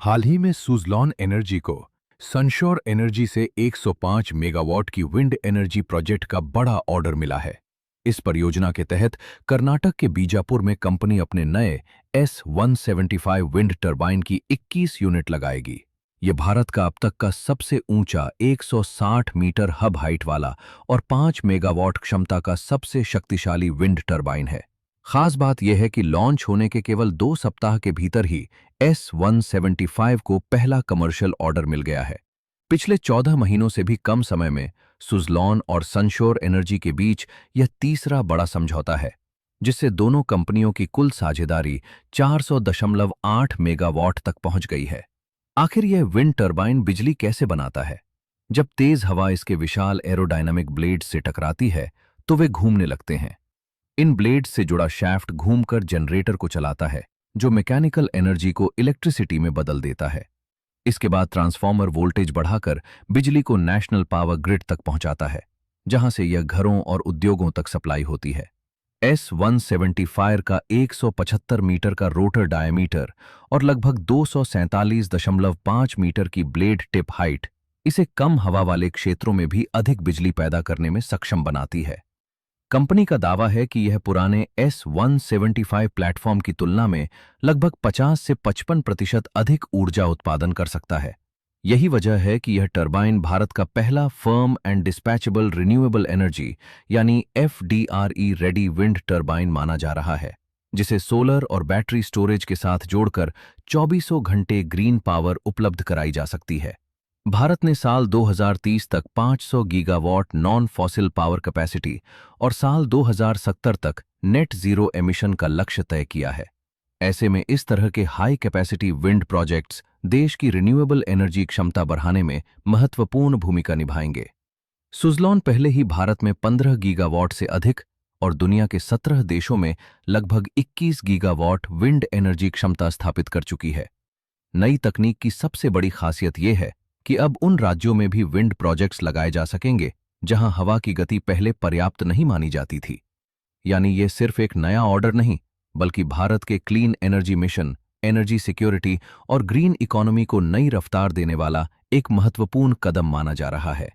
हाल ही में सुज़लॉन एनर्जी को सनशोर एनर्जी से 105 मेगावाट की विंड एनर्जी प्रोजेक्ट का बड़ा ऑर्डर मिला है। इस परियोजना के तहत कर्नाटक के बीजापुर में कंपनी अपने नए S175 विंड टरबाइन की 21 यूनिट लगाएगी। ये भारत का अब तक का सबसे ऊंचा 160 मीटर हब हाइट वाला और 5 मेगावाट क्षमता का सबसे शक्तिशाली विंड टरबाइन है। खास बात यह है कि लॉन्च होने के केवल 2 सप्ताह के भीतर ही S175 को पहला कमर्शियल ऑर्डर मिल गया है। पिछले 14 महीनों से भी कम समय में सुज़लॉन और सनशोर एनर्जी के बीच यह तीसरा बड़ा समझौता है, जिससे दोनों कंपनियों की कुल साझेदारी 400.8 मेगावाट तक पहुंच गई है। आखिर यह विंड टरबाइन बिजली कैसे बनाता है? जब तेज हवा इसके विशाल एरोडायनामिक ब्लेड्स से टकराती है, तो वे घूमने लगते हैं। इन ब्लेड्स से जुड़ा शैफ्ट घूमकर जनरेटर को चलाता है, जो मैकेनिकल एनर्जी को इलेक्ट्रिसिटी में बदल देता है। इसके बाद ट्रांसफार्मर वोल्टेज बढ़ाकर बिजली को नेशनल पावर ग्रिड तक पहुंचाता है, जहां से यह घरों और उद्योगों तक सप्लाई होती है। S175 का 175 मीटर का रोटर डायमीटर और लगभग 247.5 मीटर की ब्लेड टिप हाइट इसे कम हवा वाले क्षेत्रों में भी अधिक बिजली पैदा करने में सक्षम बनाती है। कंपनी का दावा है कि यह पुराने S175 प्लेटफॉर्म की तुलना में लगभग 50 से 55% अधिक ऊर्जा उत्पादन कर सकता है। यही वजह है कि यह टरबाइन भारत का पहला firm and dispatchable renewable energy यानी FDRE रेडी विंड टरबाइन माना जा रहा है, जिसे सोलर और बैटरी स्टोरेज के साथ जोड़कर 24 घंटे ग्रीन पावर उपलब्ध कराई जा सकती है। भारत ने साल 2030 तक 500 gigawatt non fossil power capacity और साल 2070 तक नेट जीरो एमिशन का लक्ष्य तय किया है। ऐसे में इस तरह के हाई कैपेसिटी विंड प्रोजेक्ट्स देश की रिन्यूएबल एनर्जी क्षमता बढ़ाने में महत्वपूर्ण भूमिका निभाएंगे। सुज़लॉन पहले ही भारत में 15 गीगावाट से अधिक और दुनिया के 17 देशों में लगभग 21 गीगावाट विंड एनर्जी क्षमता स्थापित कर चुकी है। नई तकनीक की सबसे बड़ी खासियत यह है कि अब उन राज्यों में भी विंड प्रोजेक्ट्स लगाए जा सकेंगे जहां हवा की गति पहले पर्याप्त नहीं मानी जाती थी। यानी ये सिर्फ एक नया ऑर्डर नहीं, बल्कि भारत के clean energy mission, energy security और ग्रीन इकोनॉमी को नई रफ्तार देने वाला एक महत्वपूर्ण कदम माना जा रहा है।